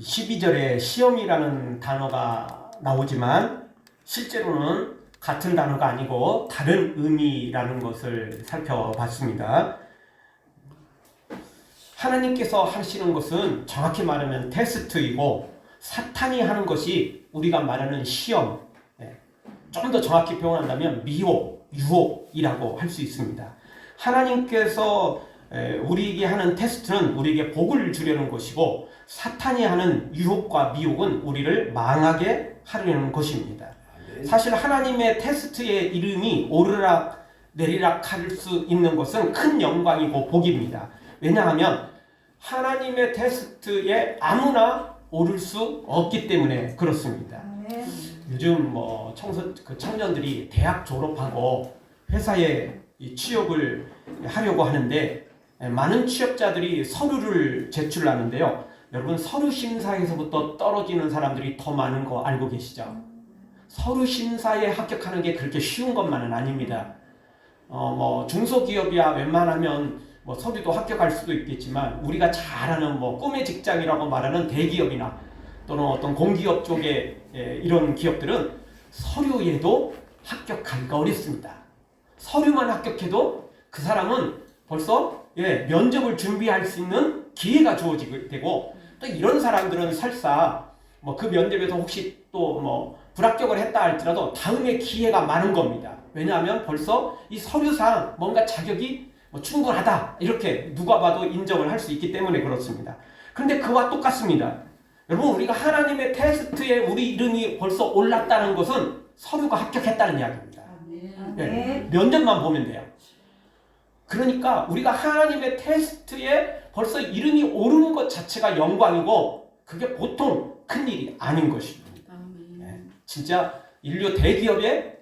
12절에 시험이라는 단어가 나오지만 실제로는 같은 단어가 아니고 다른 의미라는 것을 살펴봤습니다. 하나님께서 하시는 것은 정확히 말하면 테스트이고 사탄이 하는 것이 우리가 말하는 시험, 좀 더 정확히 표현한다면 미혹, 유혹이라고 할 수 있습니다. 하나님께서 우리에게 하는 테스트는 우리에게 복을 주려는 것이고 사탄이 하는 유혹과 미혹은 우리를 망하게 하려는 것입니다. 사실 하나님의 테스트의 이름이 오르락 내리락 할 수 있는 것은 큰 영광이고 복입니다. 왜냐하면 하나님의 테스트에 아무나 오를 수 없기 때문에 그렇습니다. 요즘 청년들이 대학 졸업하고 회사에 취업을 하려고 하는데 많은 취업자들이 서류를 제출하는데요. 여러분 서류 심사에서부터 떨어지는 사람들이 더 많은 거 알고 계시죠? 서류 심사에 합격하는 게 그렇게 쉬운 것만은 아닙니다. 중소기업이야 웬만하면 서류도 합격할 수도 있겠지만 우리가 잘 아는 꿈의 직장이라고 말하는 대기업이나 또는 어떤 공기업 쪽의 이런 기업들은 서류에도 합격하기가 어렵습니다. 서류만 합격해도 그 사람은 벌써 면접을 준비할 수 있는 기회가 주어지게 되고 또 이런 사람들은 설사 그 면접에서 혹시 또 불합격을 했다 할지라도 다음에 기회가 많은 겁니다. 왜냐하면 벌써 이 서류상 뭔가 자격이 충분하다 이렇게 누가 봐도 인정을 할 수 있기 때문에 그렇습니다. 그런데 그와 똑같습니다. 여러분 우리가 하나님의 테스트에 우리 이름이 벌써 올랐다는 것은 서류가 합격했다는 이야기입니다. 면접만 보면 돼요. 그러니까 우리가 하나님의 테스트에 벌써 이름이 오르는 것 자체가 영광이고 그게 보통 큰일이 아닌 것입니다. 진짜 인류 대기업의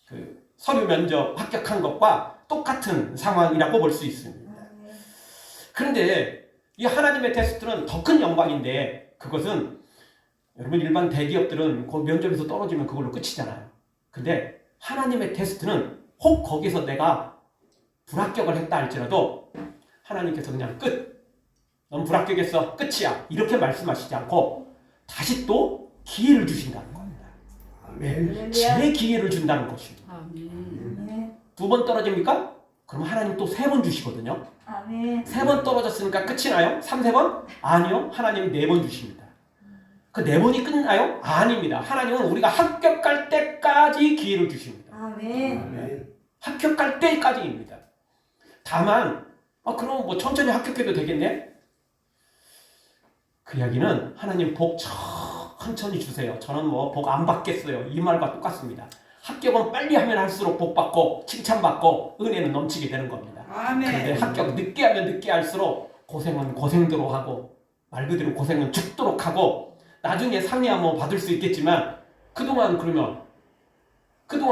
그 서류 면접 합격한 것과 똑같은 상황이라고 볼 수 있습니다. 그런데 이 하나님의 테스트는 더 큰 영광인데 그것은 여러분 일반 대기업들은 그 면접에서 떨어지면 그걸로 끝이잖아요. 근데 하나님의 테스트는 혹 거기서 내가 불합격을 했다 할지라도 하나님께서 그냥 끝! 넌 불합격했어. 끝이야. 이렇게 말씀하시지 않고 다시 또 기회를 주신다는 겁니다. 재기회를 준다는 것입니다. 두 번 떨어집니까? 그럼 하나님 또 세 번 주시거든요. 세 번 떨어졌으니까 끝이 나요? 3번? 아니요. 하나님이 4번 주십니다. 그 4번이 끝나요? 아닙니다. 하나님은 우리가 합격할 때까지 기회를 주십니다. 합격할 때까지입니다. 다만 그럼 천천히 합격해도 되겠네? 그 이야기는 하나님 복 천천히 주세요. 저는 복 안 받겠어요. 이 말과 똑같습니다. 합격은 빨리 하면 할수록 복 받고 칭찬받고 은혜는 넘치게 되는 겁니다. 그런데 합격 늦게 하면 늦게 할수록 고생은 고생대로 하고 말 그대로 고생은 죽도록 하고 나중에 상이야 받을 수 있겠지만 그동안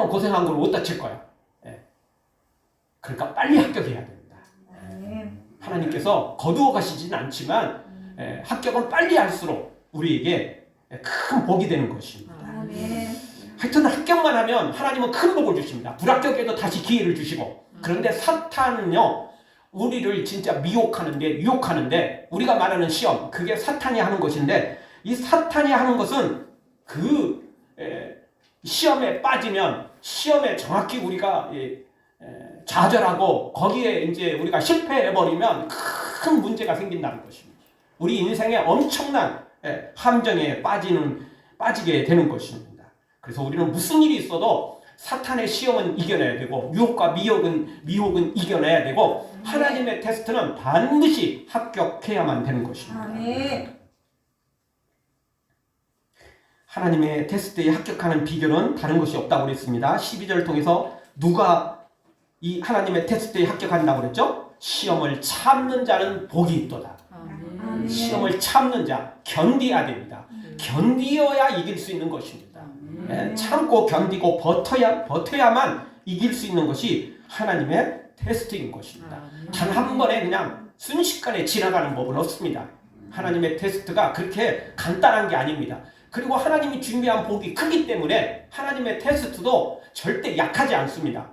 고생한 걸 어디다 칠 거야. 그러니까 빨리 합격해야 됩니다. 하나님께서 거두어 가시지는 않지만 합격은 빨리 할수록 우리에게 큰 복이 되는 것입니다. 하여튼 합격만 하면 하나님은 큰 복을 주십니다. 불합격에도 다시 기회를 주시고 그런데 사탄은요 우리를 진짜 미혹하는데 유혹하는데 우리가 말하는 시험 그게 사탄이 하는 것인데 이 사탄이 하는 것은 그 시험에 빠지면 시험에 정확히 우리가 좌절하고 거기에 이제 우리가 실패해버리면 큰 문제가 생긴다는 것입니다. 우리 인생에 엄청난 함정에 빠지게 되는 것입니다. 그래서 우리는 무슨 일이 있어도 사탄의 시험은 이겨내야 되고 유혹과 미혹은 이겨내야 되고 하나님의 테스트는 반드시 합격해야만 되는 것입니다. 하나님의 테스트에 합격하는 비결은 다른 것이 없다고 그랬습니다. 12절을 통해서 누가 이 하나님의 테스트에 합격한다고 그랬죠? 시험을 참는 자는 복이 있도다. 시험을 참는 자, 견디어야 됩니다. 견디어야 이길 수 있는 것입니다. 참고 견디고 버텨야만 이길 수 있는 것이 하나님의 테스트인 것입니다. 단 한 번에 그냥 순식간에 지나가는 법은 없습니다. 하나님의 테스트가 그렇게 간단한 게 아닙니다. 그리고 하나님이 준비한 복이 크기 때문에 하나님의 테스트도 절대 약하지 않습니다.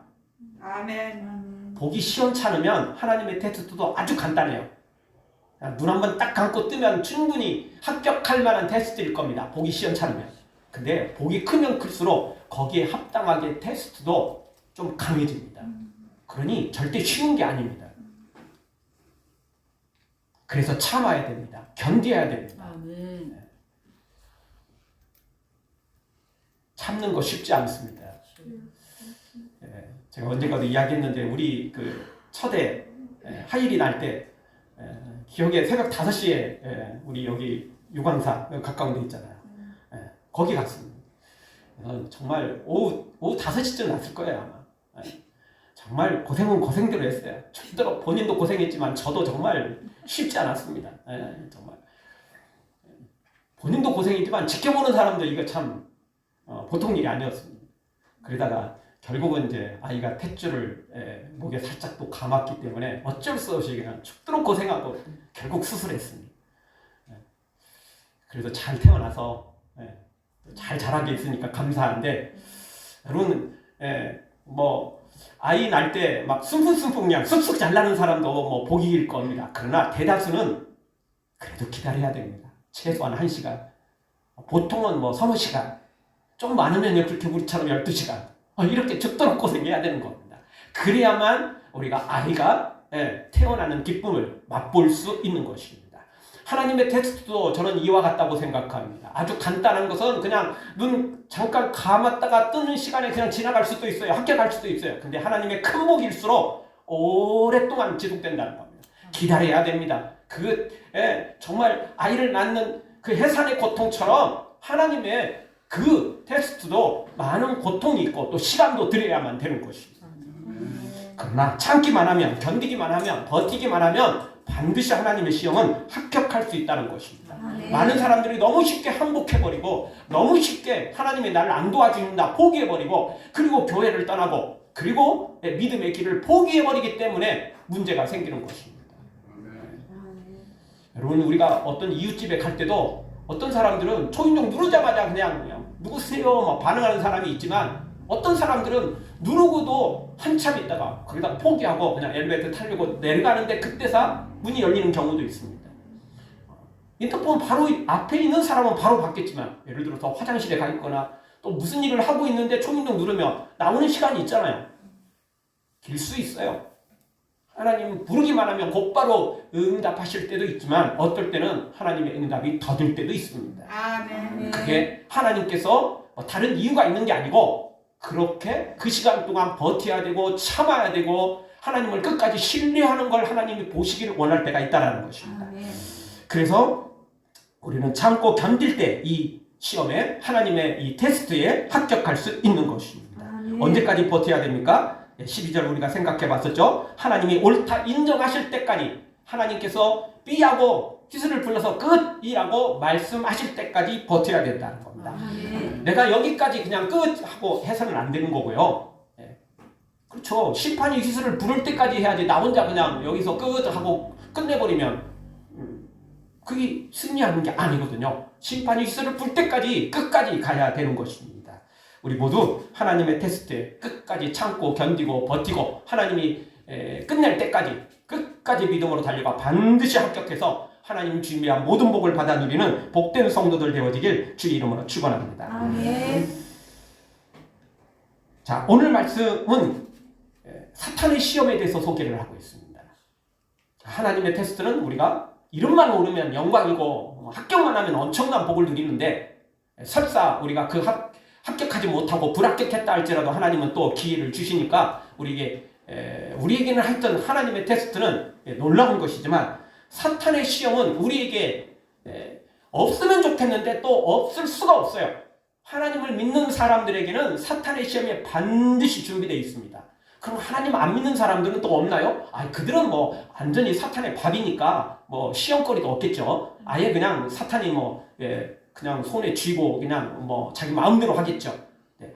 복이 시원찮으면 하나님의 테스트도 아주 간단해요. 눈 한번 딱 감고 뜨면 충분히 합격할 만한 테스트일 겁니다. 복이 시원찮으면. 근데 복이 크면 클수록 거기에 합당하게 테스트도 좀 강해집니다. 그러니 절대 쉬운 게 아닙니다. 그래서 참아야 됩니다. 견뎌야 됩니다. 참는 거 쉽지 않습니다. 제가 언젠가도 이야기했는데 우리 그 첫해 하일이 날 때 기억에 새벽 5시에 우리 여기 유광사 가까운 데 있잖아요. 거기 갔습니다. 정말 오후 5시쯤 났을 거예요 아마. 정말 고생은 고생대로 했어요. 절대로 본인도 고생했지만 저도 정말 쉽지 않았습니다. 정말 본인도 고생했지만 지켜보는 사람도 이거 참 보통 일이 아니었습니다. 그러다가 결국은 이제 아이가 탯줄을 목에 살짝 또 감았기 때문에 어쩔 수 없이 그냥 죽도록 고생하고 결국 수술했습니다. 그래도 잘 태어나서 잘 자라게 있으니까 감사한데, 여러분 뭐 아이 날 때 막 순풍순풍 그냥 쑥쑥 잘 나는 사람도 뭐 복이일 겁니다. 그러나 대다수는 그래도 기다려야 됩니다. 최소한 1시간, 보통은 뭐 서너 시간, 좀 많으면 그렇게 우리처럼 12시간 이렇게 죽도록 고생해야 되는 겁니다. 그래야만 우리가 아이가 태어나는 기쁨을 맛볼 수 있는 것입니다. 하나님의 테스트도 저는 이와 같다고 생각합니다. 아주 간단한 것은 그냥 눈 잠깐 감았다가 뜨는 시간에 그냥 지나갈 수도 있어요. 합격할 수도 있어요. 근데 하나님의 큰 복일수록 오랫동안 지속된다는 겁니다. 기다려야 됩니다. 정말 아이를 낳는 그 해산의 고통처럼 하나님의 그 테스트도 많은 고통이 있고 또 시간도 들여야만 되는 것입니다. 그러나 참기만 하면, 견디기만 하면, 버티기만 하면 반드시 하나님의 시험은 합격할 수 있다는 것입니다. 많은 사람들이 너무 쉽게 항복해버리고 너무 쉽게 하나님이 나를 안 도와준다 포기해버리고 그리고 교회를 떠나고 그리고 믿음의 길을 포기해버리기 때문에 문제가 생기는 것입니다. 여러분, 우리가 어떤 이웃집에 갈 때도 어떤 사람들은 초인종 누르자마자 그냥 누구세요 막 반응하는 사람이 있지만, 어떤 사람들은 누르고도 한참 있다가 거기다 포기하고 그냥 엘리베이터 타려고 내려가는데 그때서 문이 열리는 경우도 있습니다. 인터폰 바로 앞에 있는 사람은 바로 받겠지만, 예를 들어서 화장실에 가 있거나 또 무슨 일을 하고 있는데 초인종 누르면 나오는 시간이 있잖아요. 길 수 있어요. 하나님 부르기만 하면 곧바로 응답하실 때도 있지만 어떨 때는 하나님의 응답이 더딜 때도 있습니다. 아멘. 그게 하나님께서 다른 이유가 있는 게 아니고 그렇게 그 시간 동안 버텨야 되고 참아야 되고 하나님을 끝까지 신뢰하는 걸 하나님이 보시기를 원할 때가 있다는 것입니다. 아멘. 그래서 우리는 참고 견딜 때 이 시험에, 하나님의 이 테스트에 합격할 수 있는 것입니다. 아멘. 언제까지 버텨야 됩니까? 12절 우리가 생각해 봤었죠. 하나님이 옳다 인정하실 때까지, 하나님께서 B하고 휘슬을 불러서 끝이라고 말씀하실 때까지 버텨야 된다는 겁니다. 내가 여기까지 그냥 끝하고 해서는 안 되는 거고요. 그렇죠. 심판이 휘슬을 부를 때까지 해야지 나 혼자 그냥 여기서 끝하고 끝내버리면 그게 승리하는 게 아니거든요. 심판이 휘슬을 불 때까지 끝까지 가야 되는 것입니다. 우리 모두 하나님의 테스트에 끝까지 참고 견디고 버티고 하나님이 끝낼 때까지 끝까지 믿음으로 달려가 반드시 합격해서 하나님 주님의 모든 복을 받아 누리는 복된 성도들 되어지길 주의 이름으로 축원합니다. 아멘. 자, 오늘 말씀은 사탄의 시험에 대해서 소개를 하고 있습니다. 하나님의 테스트는 우리가 이름만 오르면 영광이고 합격만 하면 엄청난 복을 누리는데, 설사 우리가 그 합격하지 못하고 불합격했다 할지라도 하나님은 또 기회를 주시니까 우리에게는 하여튼 하나님의 테스트는 놀라운 것이지만, 사탄의 시험은 우리에게 없으면 좋겠는데 또 없을 수가 없어요. 하나님을 믿는 사람들에게는 사탄의 시험이 반드시 준비되어 있습니다. 그럼 하나님 안 믿는 사람들은 또 없나요? 그들은 뭐 완전히 사탄의 밥이니까 뭐 시험거리도 없겠죠. 아예 그냥 사탄이 그냥 손에 쥐고 그냥 뭐 자기 마음대로 하겠죠.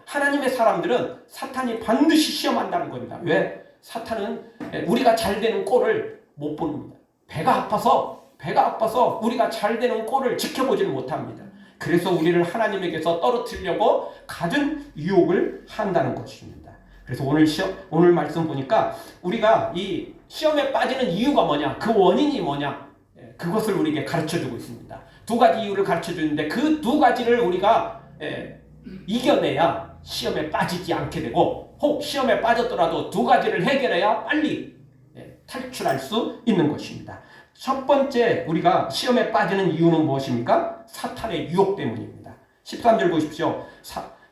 하나님의 사람들은 사탄이 반드시 시험한다는 겁니다. 왜? 사탄은 우리가 잘 되는 꼴을 못 봅니다. 배가 아파서 우리가 잘 되는 꼴을 지켜보지는 못합니다. 그래서 우리를 하나님에게서 떨어뜨리려고 갖은 유혹을 한다는 것입니다. 그래서 오늘 말씀 보니까 우리가 이 시험에 빠지는 이유가 뭐냐, 그 원인이 뭐냐, 그것을 우리에게 가르쳐주고 있습니다. 두 가지 이유를 가르쳐주는데 그 두 가지를 우리가 이겨내야 시험에 빠지지 않게 되고, 혹 시험에 빠졌더라도 두 가지를 해결해야 빨리 탈출할 수 있는 것입니다. 첫 번째, 우리가 시험에 빠지는 이유는 무엇입니까? 사탄의 유혹 때문입니다. 13절 보십시오.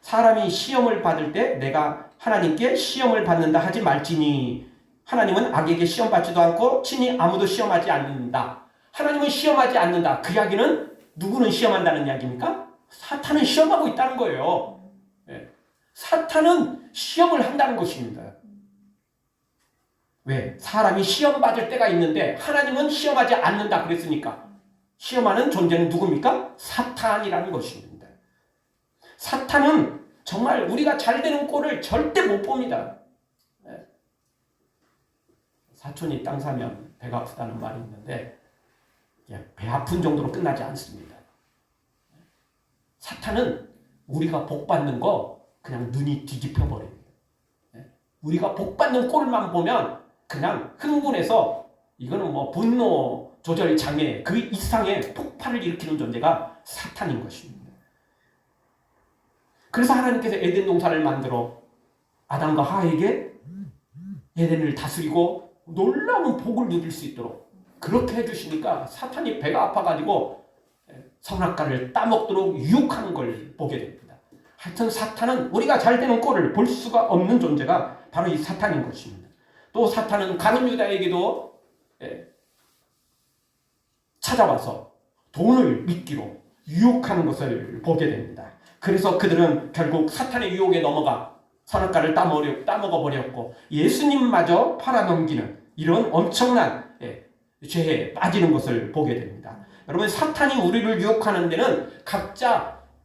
사람이 시험을 받을 때 내가 하나님께 시험을 받는다 하지 말지니 하나님은 악에게 시험 받지도 않고 친히 아무도 시험하지 않는다. 하나님은 시험하지 않는다. 그 이야기는 누구는 시험한다는 이야기입니까? 사탄은 시험하고 있다는 거예요. 사탄은 시험을 한다는 것입니다. 왜? 사람이 시험 받을 때가 있는데 하나님은 시험하지 않는다 그랬으니까 시험하는 존재는 누굽니까? 사탄이라는 것입니다. 사탄은 정말 우리가 잘 되는 꼴을 절대 못 봅니다. 사촌이 땅 사면 배가 아프다는 말이 있는데 배 아픈 정도로 끝나지 않습니다. 사탄은 우리가 복 받는 거 그냥 눈이 뒤집혀 버립니다. 우리가 복 받는 꼴만 보면 그냥 흥분해서 이거는 뭐 분노 조절 장애 그 이상의 폭발을 일으키는 존재가 사탄인 것입니다. 그래서 하나님께서 에덴 동산을 만들어 아담과 하와에게 에덴을 다스리고 놀라운 복을 누릴 수 있도록 그렇게 해주시니까 사탄이 배가 아파가지고 선악과를 따먹도록 유혹하는 걸 보게 됩니다. 하여튼 사탄은 우리가 잘 되는 꼴을 볼 수가 없는 존재가 바로 이 사탄인 것입니다. 또 사탄은 가룟 유다에게도 찾아와서 돈을 미끼로 유혹하는 것을 보게 됩니다. 그래서 그들은 결국 사탄의 유혹에 넘어가 선악과를 따먹어버렸고 예수님마저 팔아넘기는 이런 엄청난 죄에 빠지는 것을 보게 됩니다. 여러분, 사탄이 우리를 유혹하는 데는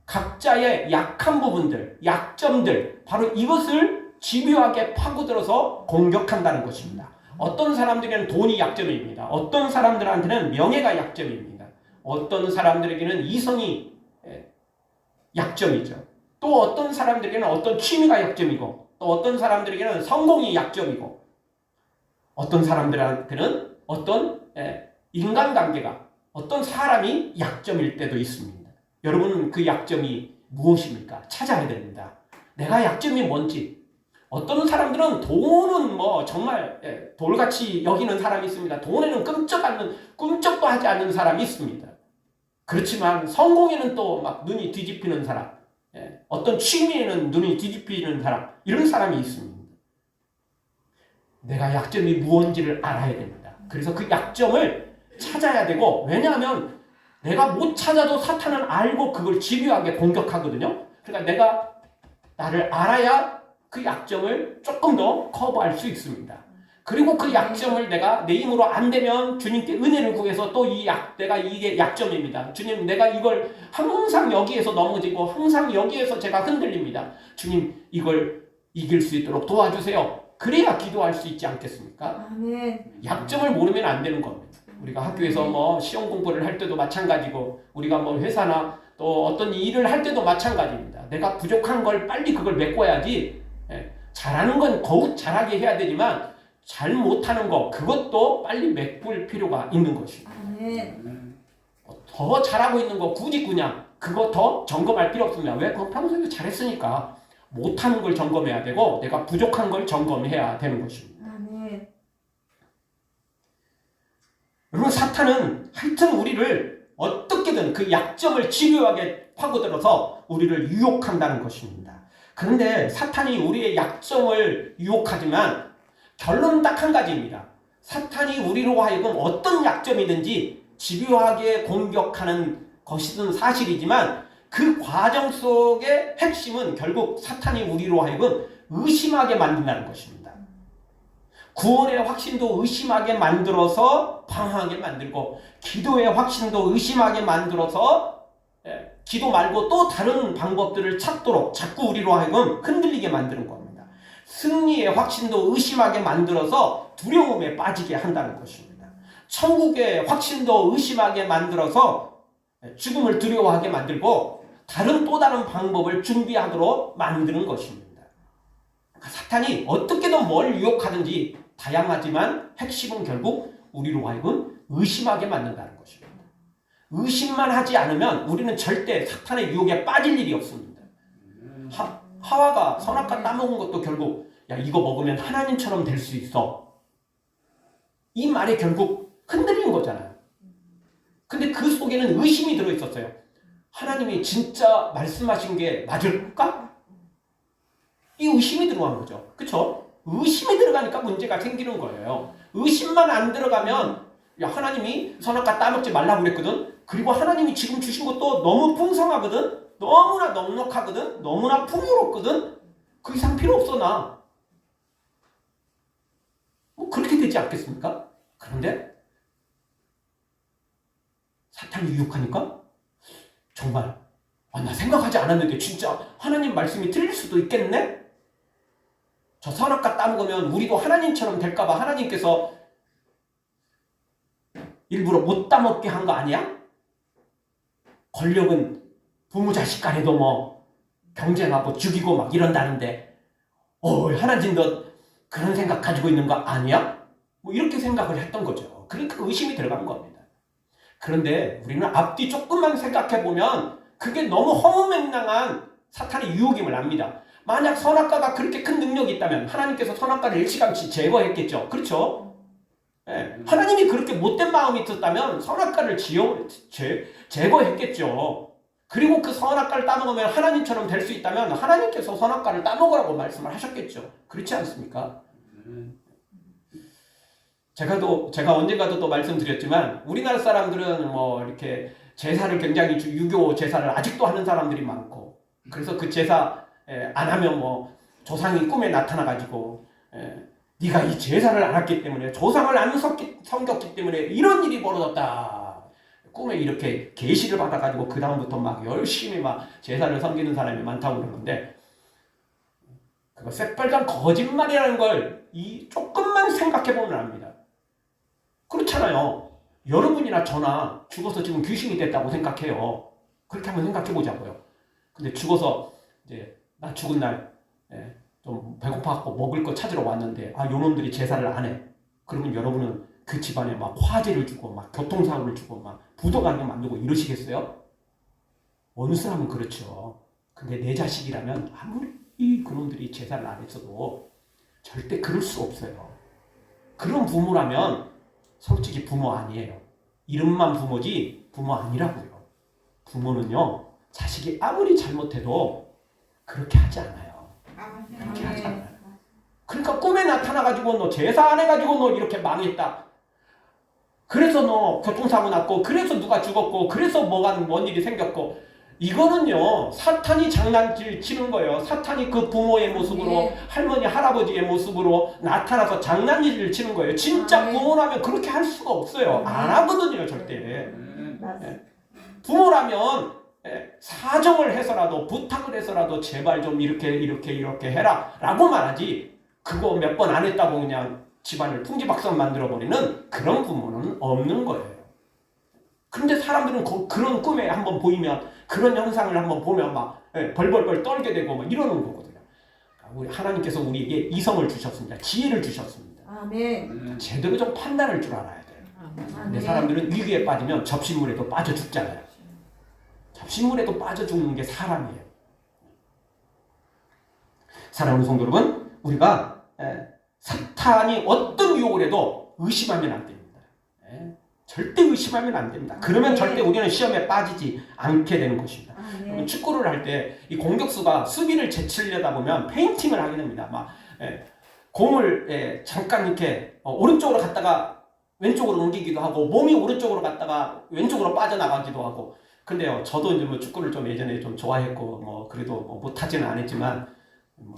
각자의 약한 부분들, 약점들, 바로 이것을 집요하게 파고들어서 공격한다는 것입니다. 어떤 사람들에게는 돈이 약점입니다. 어떤 사람들한테는 명예가 약점입니다. 어떤 사람들에게는 이성이 약점이죠. 또 어떤 사람들에게는 어떤 취미가 약점이고, 또 어떤 사람들에게는 성공이 약점이고, 어떤 사람들한테는 어떤 인간관계가, 어떤 사람이 약점일 때도 있습니다. 여러분, 그 약점이 무엇입니까? 찾아야 됩니다. 내가 약점이 뭔지. 어떤 사람들은 돈은 뭐 정말 돌같이 여기는 사람이 있습니다. 돈에는 꿈쩍도 하지 않는 사람이 있습니다. 그렇지만 성공에는 또 막 눈이 뒤집히는 사람, 어떤 취미에는 눈이 뒤집히는 사람, 이런 사람이 있습니다. 내가 약점이 무엇인지를 알아야 됩니다. 그래서 그 약점을 찾아야 되고, 왜냐하면 내가 못 찾아도 사탄은 알고 그걸 집요하게 공격하거든요. 그러니까 내가 나를 알아야 그 약점을 조금 더 커버할 수 있습니다. 그리고 그 약점을 내가 내 힘으로 안 되면 주님께 은혜를 구해서 또 내가 이게 약점입니다. 주님, 내가 이걸 항상 여기에서 넘어지고 항상 여기에서 제가 흔들립니다. 주님, 이걸 이길 수 있도록 도와주세요. 그래야 기도할 수 있지 않겠습니까? 아멘. 약점을 모르면 안 되는 겁니다. 우리가 학교에서 뭐 시험 공부를 할 때도 마찬가지고, 우리가 뭐 회사나 또 어떤 일을 할 때도 마찬가지입니다. 내가 부족한 걸 빨리 그걸 메꿔야지. 잘하는 건 더욱 잘하게 해야 되지만 잘 못하는 거, 그것도 빨리 메꿀 필요가 있는 것입니다. 더 잘하고 있는 거 굳이 그냥 그거 더 점검할 필요 없습니다. 왜? 그거 평소에도 잘했으니까. 못하는 걸 점검해야 되고 내가 부족한 걸 점검해야 되는 것입니다. 여러분, 사탄은 하여튼 우리를 어떻게든 그 약점을 집요하게 파고들어서 우리를 유혹한다는 것입니다. 그런데 사탄이 우리의 약점을 유혹하지만 결론은 딱 한 가지입니다. 사탄이 우리로 하여금 어떤 약점이든지 집요하게 공격하는 것이든 사실이지만 그 과정 속의 핵심은 결국 사탄이 우리로 하여금 의심하게 만든다는 것입니다. 구원의 확신도 의심하게 만들어서 방황하게 만들고, 기도의 확신도 의심하게 만들어서 기도 말고 또 다른 방법들을 찾도록 자꾸 우리로 하여금 흔들리게 만드는 겁니다. 승리의 확신도 의심하게 만들어서 두려움에 빠지게 한다는 것입니다. 천국의 확신도 의심하게 만들어서 죽음을 두려워하게 만들고 다른 또 다른 방법을 준비하도록 만드는 것입니다. 사탄이 어떻게든 뭘 유혹하든지 다양하지만 핵심은 결국 우리로 하여금 의심하게 만든다는 것입니다. 의심만 하지 않으면 우리는 절대 사탄의 유혹에 빠질 일이 없습니다. 하와가 선악과 따먹은 것도 결국 야 이거 먹으면 하나님처럼 될 수 있어. 이 말에 결국 흔들리는 거잖아요. 근데 그 속에는 의심이 들어있었어요. 하나님이 진짜 말씀하신 게 맞을까? 이 의심이 들어간 거죠. 그쵸? 의심이 들어가니까 문제가 생기는 거예요. 의심만 안 들어가면 야 하나님이 선악과 따먹지 말라고 그랬거든. 그리고 하나님이 지금 주신 것도 너무 풍성하거든. 너무나 넉넉하거든. 너무나 풍요롭거든. 그 이상 필요 없어 나. 뭐 그렇게 되지 않겠습니까? 그런데 사탄이 유혹하니까 정말 나 생각하지 않았는데 진짜 하나님 말씀이 틀릴 수도 있겠네? 저 선악과 따먹으면 우리도 하나님처럼 될까봐 하나님께서 일부러 못 따먹게 한 거 아니야? 권력은 부모 자식 간에도 뭐 경쟁하고 죽이고 막 이런다는데 하나님 너 그런 생각 가지고 있는 거 아니야? 뭐 이렇게 생각을 했던 거죠. 그러니까 의심이 들어간 겁니다. 그런데 우리는 앞뒤 조금만 생각해보면 그게 너무 허무맹랑한 사탄의 유혹임을 압니다. 만약 선악과가 그렇게 큰 능력이 있다면 하나님께서 선악과를 일시감치 제거했겠죠. 그렇죠? 하나님이 그렇게 못된 마음이 있었다면 선악과를 제거했겠죠. 그리고 그 선악과를 따먹으면 하나님처럼 될 수 있다면 하나님께서 선악과를 따먹으라고 말씀을 하셨겠죠. 그렇지 않습니까? 제가 언젠가도 또 말씀드렸지만 우리나라 사람들은 뭐 이렇게 제사를 굉장히 유교 제사를 아직도 하는 사람들이 많고 그래서 그 제사 안 하면 뭐 조상이 꿈에 나타나가지고 네가 이 제사를 안 했기 때문에 조상을 안 섬겼기 때문에 이런 일이 벌어졌다. 꿈에 이렇게 계시를 받아가지고 그 다음부터 막 열심히 막 제사를 섬기는 사람이 많다고 그러는데 그거 새빨간 거짓말이라는 걸 조금만 생각해보면 압니다. 그렇잖아요. 여러분이나 저나 죽어서 지금 귀신이 됐다고 생각해요. 그렇게 한번 생각해보자고요. 근데 죽어서 이제 나 죽은 날 좀 배고파갖고 먹을 거 찾으러 왔는데 요놈들이 제사를 안 해. 그러면 여러분은 그 집안에 막 화재를 주고 막 교통사고를 주고 막 부도가게 만들고 이러시겠어요? 어느 사람은 그렇죠. 근데 내 자식이라면 아무리 그놈들이 제사를 안 했어도 절대 그럴 수 없어요. 그런 부모라면 솔직히 부모 아니에요. 이름만 부모지 부모 아니라고요. 부모는요 자식이 아무리 잘못해도 그렇게 하지 않아요. 그렇게 하지 않아요. 그러니까 꿈에 나타나가지고 너 제사 안 해가지고 너 이렇게 망했다. 그래서 너 교통사고 났고 그래서 누가 죽었고 그래서 뭔 일이 생겼고 이거는요 사탄이 장난질 치는 거예요. 사탄이 그 부모의 모습으로 할머니 할아버지의 모습으로 나타나서 장난질을 치는 거예요. 진짜 부모라면 그렇게 할 수가 없어요. 안 하거든요 절대. 부모라면 사정을 해서라도 부탁을 해서라도 제발 좀 이렇게 해라 라고 말하지 그거 몇 번 안 했다고 그냥 집안을 풍지박산 만들어버리는 그런 부모는 없는 거예요. 그런데 사람들은 그런 꿈에 한번 보이면 그런 현상을 한번 보면 막 벌벌벌 떨게 되고 막 이러는 거거든요. 우리 하나님께서 우리에게 이성을 주셨습니다. 지혜를 주셨습니다. 아멘. 제대로 좀 판단할 줄 알아야 돼요. 근데 사람들은 위기에 빠지면 접신물에도 빠져 죽잖아요. 접신물에도 빠져 죽는 게 사람이에요. 사랑하는 성도 여러분, 우리가 사탄이 어떤 유혹을 해도 의심하면 안 됩니다. 절대 의심하면 안 됩니다. 그러면 절대 우리는 시험에 빠지지 않게 되는 것입니다. 축구를 할 때 이 공격수가 수비를 제치려다 보면 페인팅을 하게 됩니다. 막 공을 잠깐 이렇게 오른쪽으로 갔다가 왼쪽으로 옮기기도 하고 몸이 오른쪽으로 갔다가 왼쪽으로 빠져나가기도 하고. 근데요, 저도 이제 뭐 축구를 좀 예전에 좀 좋아했고 뭐 그래도 뭐 못하지는 않았지만 뭐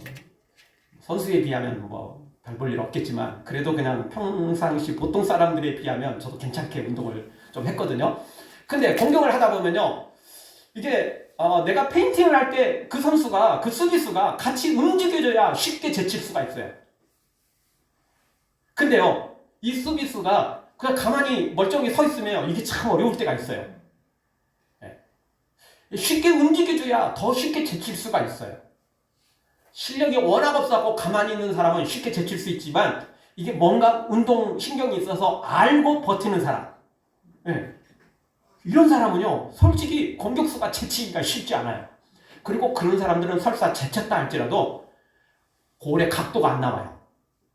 선수에 비하면 뭐 별 볼 일 없겠지만 그래도 그냥 평상시 보통 사람들에 비하면 저도 괜찮게 운동을 좀 했거든요. 근데 공격을 하다 보면요, 이게 내가 페인팅을 할 때 그 선수가 그 수비수가 같이 움직여줘야 쉽게 제칠 수가 있어요. 근데요, 이 수비수가 그냥 가만히 멀쩡히 서 있으면 이게 참 어려울 때가 있어요. 쉽게 움직여줘야 더 쉽게 제칠 수가 있어요. 실력이 워낙 없어서 가만히 있는 사람은 쉽게 제칠 수 있지만 이게 뭔가 운동 신경이 있어서 알고 버티는 사람, 예. 이런 사람은요, 솔직히 공격수가 제치기가 쉽지 않아요. 그리고 그런 사람들은 설사 제쳤다 할지라도 골의 각도가 안 나와요.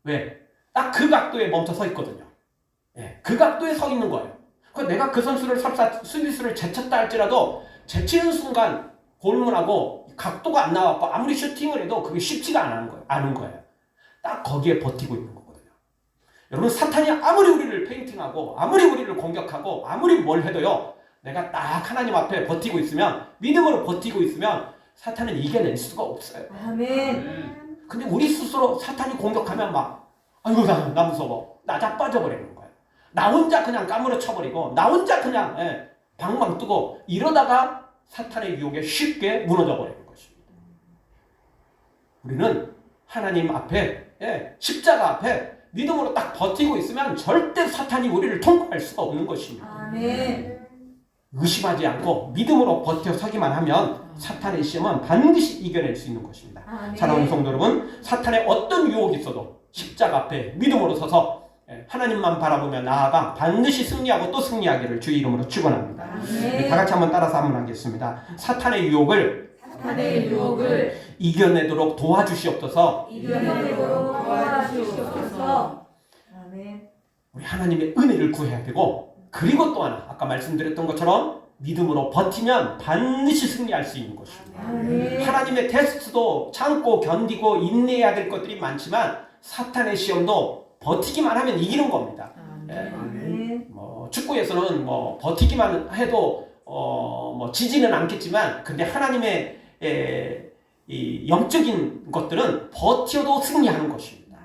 왜? 딱 그 각도에 멈춰 서 있거든요. 예. 그 각도에 서 있는 거예요. 내가 그 선수를 설사 수비수를 제쳤다 할지라도 제치는 순간 골문하고 각도가 안 나왔고 아무리 슈팅을 해도 그게 쉽지가 않은 거예요. 딱 거기에 버티고 있는 거거든요. 여러분, 사탄이 아무리 우리를 페인팅하고 아무리 우리를 공격하고 아무리 뭘 해도요, 내가 딱 하나님 앞에 버티고 있으면, 믿음으로 버티고 있으면 사탄은 이겨낼 수가 없어요. 아멘. 근데 우리 스스로 사탄이 공격하면 막 아이고 나 무서워, 나 자빠져 버리는 거예요. 나 혼자 그냥 까무러 쳐버리고 나 혼자 그냥 방방 뜨고 이러다가 사탄의 유혹에 쉽게 무너져 버리는 것입니다. 우리는 하나님 앞에 십자가 앞에 믿음으로 딱 버티고 있으면 절대 사탄이 우리를 통과할 수가 없는 것입니다. 아멘. 의심하지 않고 믿음으로 버텨 서기만 하면 사탄의 시험은 반드시 이겨낼 수 있는 것입니다. 아멘. 사랑하는 성도 여러분, 사탄의 어떤 유혹이 있어도 십자가 앞에 믿음으로 서서 하나님만 바라보며 나아가 반드시 승리하고 또 승리하기를 주의 이름으로 축원합니다. 아멘. 다 같이 한번 따라서 한번 하겠습니다. 사탄의 유혹을 이겨내도록 도와주시옵소서. 이겨내도록 도와주시옵소서. 아멘. 우리 하나님의 은혜를 구해야 되고, 그리고 또 하나 아까 말씀드렸던 것처럼 믿음으로 버티면 반드시 승리할 수 있는 것입니다. 아멘. 하나님의 테스트도 참고 견디고 인내해야 될 것들이 많지만 사탄의 시험도 버티기만 하면 이기는 겁니다. 아멘. 축구에서는 버티기만 해도 지지는 않겠지만, 근데 하나님의 이 영적인 것들은 버텨도 승리하는 것입니다.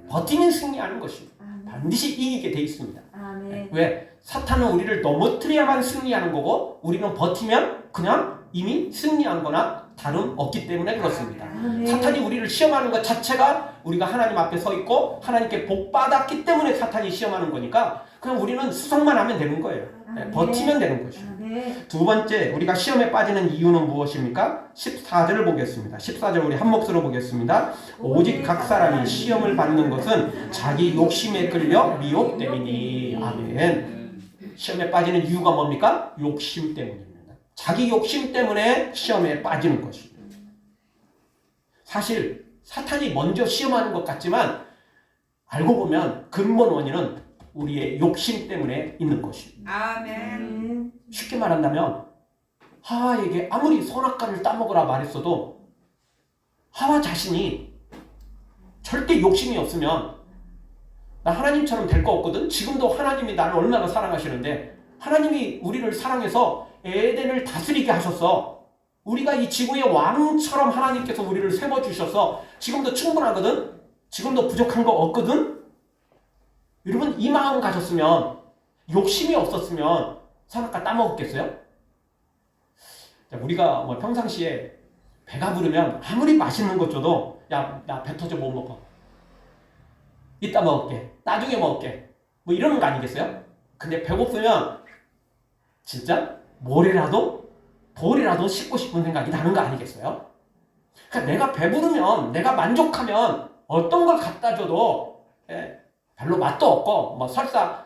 버티면 승리하는 것입니다. 반드시 이기게 돼 있습니다. 아멘. 왜? 사탄은 우리를 넘어뜨려야만 승리하는 거고 우리는 버티면 그냥 이미 승리한 거나 다름없기 때문에 그렇습니다. 아멘. 사탄이 우리를 시험하는 것 자체가 우리가 하나님 앞에 서 있고 하나님께 복 받았기 때문에 사탄이 시험하는 거니까 그냥 우리는 수성만 하면 되는 거예요. 버티면 되는 것입니다. 아멘. 두 번째, 우리가 시험에 빠지는 이유는 무엇입니까? 14절을 보겠습니다. 14절 우리 한 몫으로 보겠습니다. 오직 각 사람이 시험을 받는 것은 자기 욕심에 끌려 미혹 때문이니. 아멘. 시험에 빠지는 이유가 뭡니까? 욕심 때문입니다. 자기 욕심 때문에 시험에 빠지는 것입니다. 사실 사탄이 먼저 시험하는 것 같지만 알고 보면 근본 원인은 우리의 욕심 때문에 있는 것입니다. 아멘. 쉽게 말한다면 하와에게 아무리 선악과를 따먹으라 말했어도 하와 자신이 절대 욕심이 없으면 나 하나님처럼 될 거 없거든. 지금도 하나님이 나를 얼마나 사랑하시는데 하나님이 우리를 사랑해서 에덴을 다스리게 하셨어. 우리가 이 지구의 왕처럼 하나님께서 우리를 세워주셔서 지금도 충분하거든. 지금도 부족한 거 없거든. 여러분, 이 마음 가졌으면, 욕심이 없었으면 선악과 따먹었겠어요? 우리가 평상시에 배가 부르면 아무리 맛있는 것 줘도 야 배 터져 못 먹어. 이따 먹을게. 나중에 먹을게. 이러는 거 아니겠어요? 근데 배고프면 진짜 모래라도 돌이라도 씹고 싶은 생각이 나는 거 아니겠어요? 그러니까 내가 배부르면, 내가 만족하면 어떤 걸 갖다 줘도 별로 맛도 없고 설사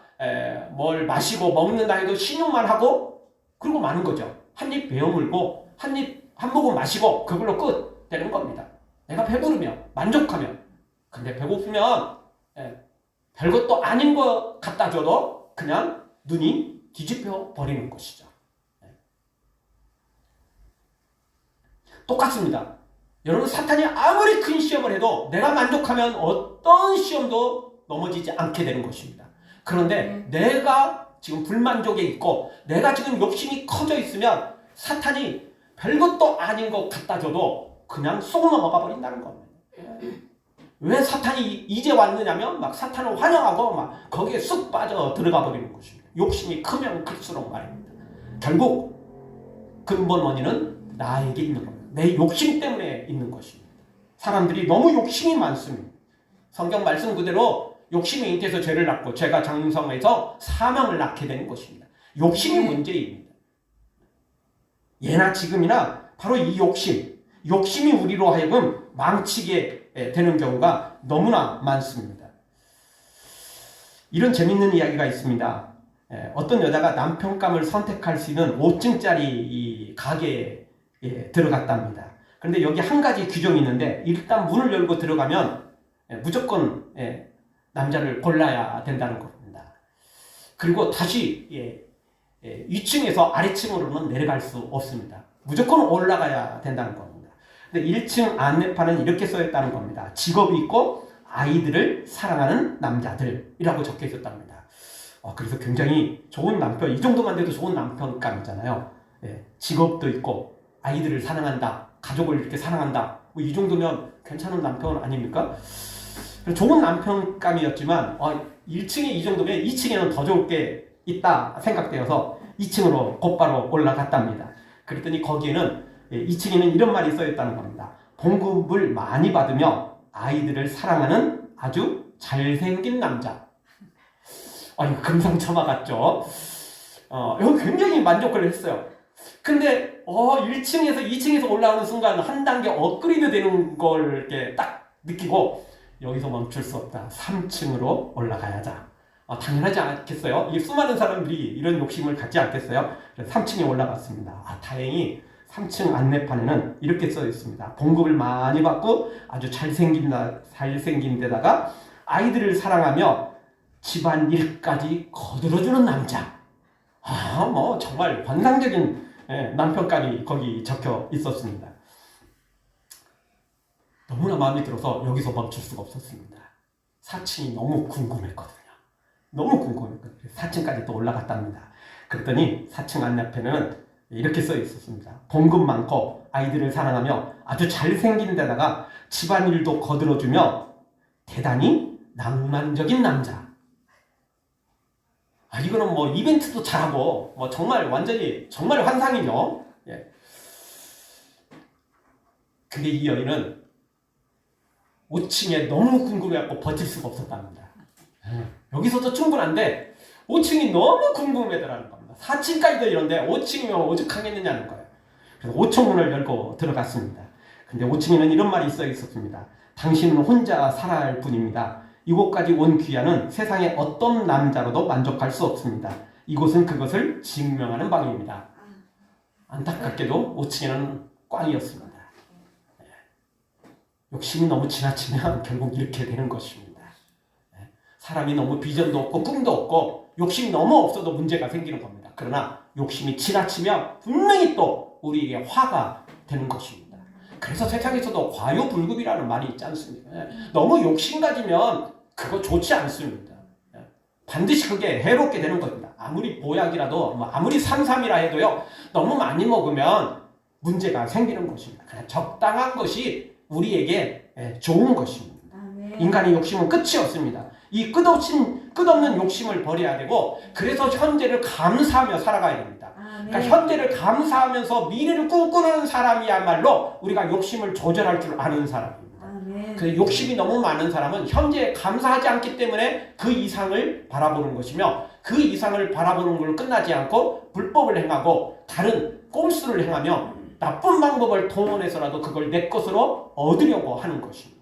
뭘 마시고 먹는다 해도 신용만 하고 그러고 마는 거죠. 한 입 베어 물고 한 모금 마시고 그걸로 끝 되는 겁니다. 내가 배부르면, 만족하면. 근데 배고프면 별것도 아닌 거 갖다 줘도 그냥 눈이 뒤집혀 버리는 것이죠. 똑같습니다. 여러분, 사탄이 아무리 큰 시험을 해도 내가 만족하면 어떤 시험도 넘어지지 않게 되는 것입니다. 그런데 내가 지금 불만족에 있고 내가 지금 욕심이 커져 있으면 사탄이 별것도 아닌 거 갖다 줘도 그냥 쏙 넘어가 버린다는 겁니다. 왜 사탄이 이제 왔느냐면 사탄을 환영하고 거기에 쑥 빠져 들어가 버리는 것입니다. 욕심이 크면 클수록 말입니다. 결국 근본 원인은 나에게 있는 겁니다. 내 욕심 때문에 있는 것입니다. 사람들이 너무 욕심이 많습니다. 성경 말씀 그대로 욕심이 잉태해서 죄를 낳고 죄가 장성해서 사망을 낳게 되는 것입니다. 욕심이 문제입니다. 예나 지금이나 바로 이 욕심이 우리로 하여금 망치게 되는 경우가 너무나 많습니다. 이런 재밌는 이야기가 있습니다. 어떤 여자가 남편감을 선택할 수 있는 5층짜리 이 가게에 들어갔답니다. 그런데 여기 한 가지 규정이 있는데 일단 문을 열고 들어가면 무조건 남자를 골라야 된다는 겁니다. 그리고 다시 2층에서 아래층으로는 내려갈 수 없습니다. 무조건 올라가야 된다는 겁니다. 근데 1층 안내판은 이렇게 써있다는 겁니다. 직업이 있고 아이들을 사랑하는 남자들이라고 적혀 있었답니다. 그래서 굉장히 좋은 남편, 이 정도만 돼도 좋은 남편감이잖아요. 직업도 있고 아이들을 사랑한다, 가족을 이렇게 사랑한다, 뭐 이 정도면 괜찮은 남편 아닙니까? 좋은 남편감이었지만 1층에 이 정도면 2층에는 더 좋을 게 있다 생각되어서 2층으로 곧바로 올라갔답니다. 그랬더니 거기에는 2층에는 이런 말이 써있다는 겁니다. 봉급을 많이 받으며 아이들을 사랑하는 아주 잘생긴 남자. 이거 금상첨화 같죠? 이거 굉장히 만족을 했어요. 근데 1층에서 2층에서 올라오는 순간 한 단계 업그레이드 되는 걸 이렇게 딱 느끼고 여기서 멈출 수 없다. 3층으로 올라가야자. 당연하지 않겠어요? 이 수많은 사람들이 이런 욕심을 갖지 않겠어요? 그래서 3층에 올라갔습니다. 다행히 3층 안내판에는 이렇게 써 있습니다. 봉급을 많이 받고 아주 잘생긴 데다가 아이들을 사랑하며 집안 일까지 거들어주는 남자. 뭐 정말 환상적인 남편감이 거기 적혀 있었습니다. 너무나 마음에 들어서 여기서 멈출 수가 없었습니다. 4층이 너무 궁금했거든요. 너무 궁금했거든요. 4층까지 또 올라갔답니다. 그랬더니 4층 안내편에는 이렇게 써 있었습니다. 봉급 많고 아이들을 사랑하며 아주 잘생긴 데다가 집안일도 거들어주며 대단히 낭만적인 남자. 이거는 뭐 이벤트도 잘하고 뭐 정말 완전히 정말 환상이죠. 근데 이 여인은 5층에 너무 궁금해갖고 버틸 수가 없었답니다. 여기서도 충분한데 5층이 너무 궁금해더라는 겁니다. 4층까지도 이런데 5층이면 오죽하겠느냐는 거예요. 그래서 5층 문을 열고 들어갔습니다. 근데 5층에는 이런 말이 써 있었습니다. 당신은 혼자 살아야 할 뿐입니다. 이곳까지 온 귀하는 세상의 어떤 남자로도 만족할 수 없습니다. 이곳은 그것을 증명하는 방입니다. 안타깝게도 5층에는 꽝이었습니다. 욕심이 너무 지나치면 결국 이렇게 되는 것입니다. 사람이 너무 비전도 없고 꿈도 없고 욕심이 너무 없어도 문제가 생기는 겁니다. 그러나 욕심이 지나치면 분명히 또 우리에게 화가 되는 것입니다. 그래서 세상에서도 과유불급이라는 말이 있지 않습니까? 너무 욕심 가지면 그거 좋지 않습니다. 반드시 그게 해롭게 되는 겁니다. 아무리 보약이라도 아무리 삼삼이라 해도요, 너무 많이 먹으면 문제가 생기는 것입니다. 그냥 적당한 것이 우리에게 좋은 것입니다. 인간의 욕심은 끝이 없습니다. 이 끝없는 욕심을 버려야 되고, 그래서 현재를 감사하며 살아가야 됩니다. 그러니까 현재를 감사하면서 미래를 꿈꾸는 사람이야말로 우리가 욕심을 조절할 줄 아는 사람입니다. 그 욕심이 너무 많은 사람은 현재에 감사하지 않기 때문에 그 이상을 바라보는 것이며, 그 이상을 바라보는 걸로 끝나지 않고 불법을 행하고 다른 꼼수를 행하며 나쁜 방법을 동원해서라도 그걸 내 것으로 얻으려고 하는 것입니다.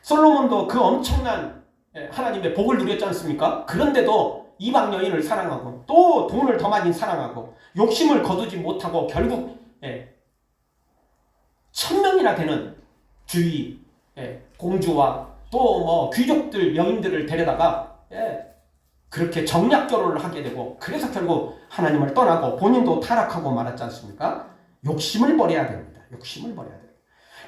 솔로몬도 그 엄청난 하나님의 복을 누렸지 않습니까? 그런데도 이방 여인을 사랑하고 또 돈을 더 많이 사랑하고 욕심을 거두지 못하고 결국 1000명이나 되는 주위 공주와 또 뭐 귀족들 여인들을 데려다가 그렇게 정략 결혼을 하게 되고, 그래서 결국 하나님을 떠나고 본인도 타락하고 말았지 않습니까? 욕심을 버려야 됩니다. 욕심을 버려야 돼요.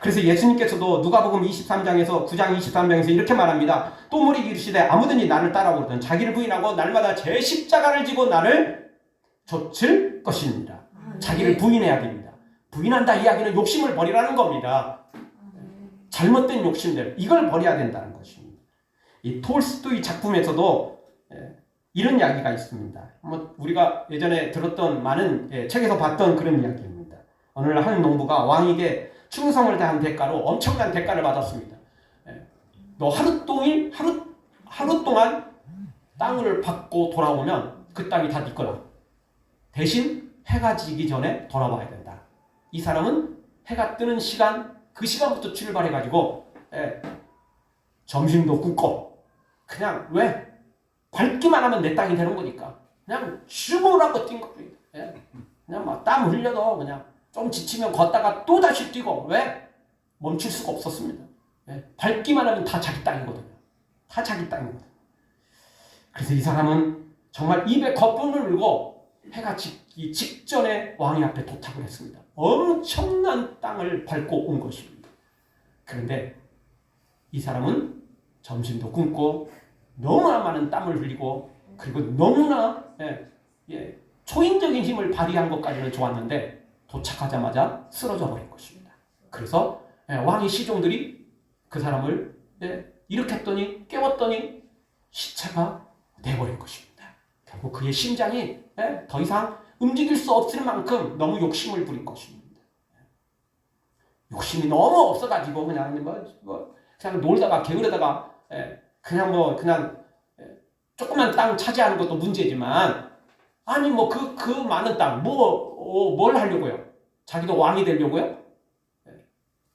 그래서 예수님께서도 누가복음 23장에서 9장 23장에서 이렇게 말합니다. 또 물이 이르시되 아무든지 나를 따라오거든 자기를 부인하고 날마다 제 십자가를 지고 나를 좇을 것입니다. 자기를 부인해야 됩니다. 부인한다 이야기는 욕심을 버리라는 겁니다. 잘못된 욕심들, 이걸 버려야 된다는 것입니다. 이 톨스토이 작품에서도 이런 이야기가 있습니다. 우리가 예전에 들었던 많은 책에서 봤던 그런 이야기입니다. 어느 날 한 농부가 왕에게 충성을 다한 대가로 엄청난 대가를 받았습니다. 너 하루 동안 땅을 받고 돌아오면 그 땅이 다 네 거다. 대신 해가 지기 전에 돌아와야 된다. 이 사람은 해가 뜨는 시간, 그 시간부터 출발해가지고 점심도 굶고 그냥 왜? 밟기만 하면 내 땅이 되는 거니까 그냥 죽으라고 뛴 겁니다. 예? 그냥 막 땀 흘려도 그냥 좀 지치면 걷다가 또 다시 뛰고 왜? 멈출 수가 없었습니다. 예? 밟기만 하면 다 자기 땅이거든요. 다 자기 땅이거든요. 그래서 이 사람은 정말 입에 거품을 물고 해가 지기 직전에 왕의 앞에 도착을 했습니다. 엄청난 땅을 밟고 온 것입니다. 그런데 이 사람은 점심도 굶고 너무나 많은 땀을 흘리고 그리고 너무나 초인적인 힘을 발휘한 것까지는 좋았는데 도착하자마자 쓰러져 버린 것입니다. 그래서 왕의 시종들이 그 사람을 일으켰더니 깨웠더니 시체가 돼버린 것입니다. 결국 그의 심장이 더 이상 움직일 수 없을 만큼 너무 욕심을 부린 것입니다. 욕심이 너무 없어가지고 그냥 그냥 놀다가 게으르다가 그냥 조그만 땅 차지하는 것도 문제지만 아니 그 많은 땅 뭘 하려고요? 자기도 왕이 되려고요?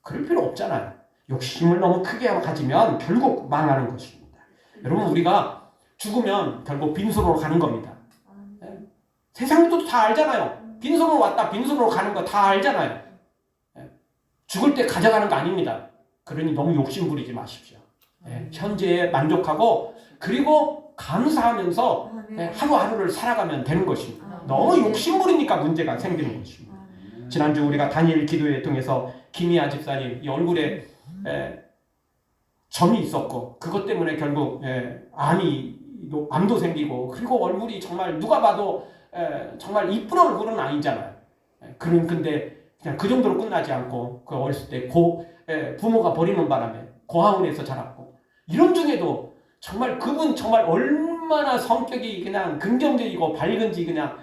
그럴 필요 없잖아요. 욕심을 너무 크게 가지면 결국 망하는 것입니다. 여러분 우리가 죽으면 결국 빈손으로 가는 겁니다. 세상도 다 알잖아요. 빈손으로 왔다 빈손으로 가는 거 다 알잖아요. 죽을 때 가져가는 거 아닙니다. 그러니 너무 욕심 부리지 마십시오. 현재에 만족하고 그리고 감사하면서 하루하루를 살아가면 되는 것입니다. 너무 욕심 부리니까 문제가 생기는 것입니다. 지난주 우리가 다니엘 기도회 통해서 김희아 집사님 이 얼굴에 점이 있었고 그것 때문에 결국 암도 생기고 그리고 얼굴이 정말 누가 봐도 정말 이쁜 얼굴은 아니잖아요. 근데 그냥 그 정도로 끝나지 않고 그 어렸을 때 부모가 버리는 바람에 고아원에서 자랐고 이런 중에도 정말 그분 정말 얼마나 성격이 그냥 긍정적이고 밝은지 그냥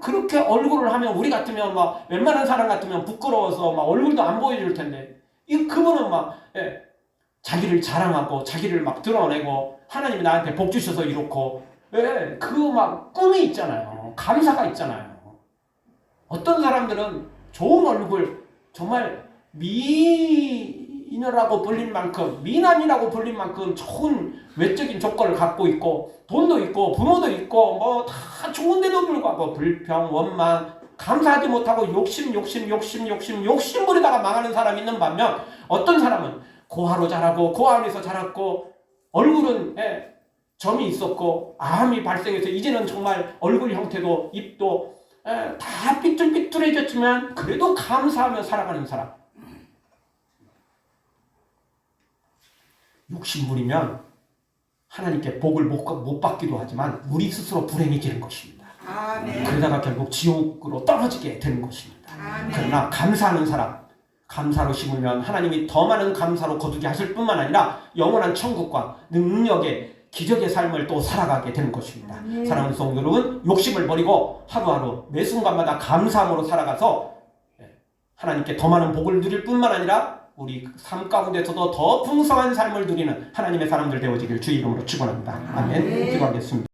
그렇게 얼굴을 하면 우리 같으면 막 웬만한 사람 같으면 부끄러워서 막 얼굴도 안 보여줄 텐데 그분은 막 자기를 자랑하고 자기를 막 드러내고 하나님이 나한테 복 주셔서 이렇고 그 막 꿈이 있잖아요. 감사가 있잖아요. 어떤 사람들은 좋은 얼굴 정말 미인이라고 불릴 만큼 미남이라고 불릴 만큼 좋은 외적인 조건을 갖고 있고 돈도 있고 부모도 있고 뭐 다 좋은데도 불구하고 불평 원망 감사하지 못하고 욕심 부리다가 망하는 사람이 있는 반면 어떤 사람은 고아로 자라고 고아원에서 자랐고 얼굴은 점이 있었고 암이 발생해서 이제는 정말 얼굴 형태도 입도 다 삐뚤삐뚤해졌지만 그래도 감사하며 살아가는 사람. 욕심 부리면 하나님께 복을 못 받기도 하지만 우리 스스로 불행해지는 것입니다. 아멘. 그러다가 결국 지옥으로 떨어지게 되는 것입니다. 아멘. 그러나 감사하는 사람, 감사로 심으면 하나님이 더 많은 감사로 거두게 하실 뿐만 아니라 영원한 천국과 능력의 기적의 삶을 또 살아가게 되는 것입니다. 사랑하는 성도 여러분, 욕심을 버리고 하루하루 매 순간마다 감사함으로 살아가서 하나님께 더 많은 복을 누릴 뿐만 아니라 우리 삶 가운데서도 더 풍성한 삶을 누리는 하나님의 사람들 되어지길 주의 이름으로 축원합니다. 아멘. 기도하겠습니다.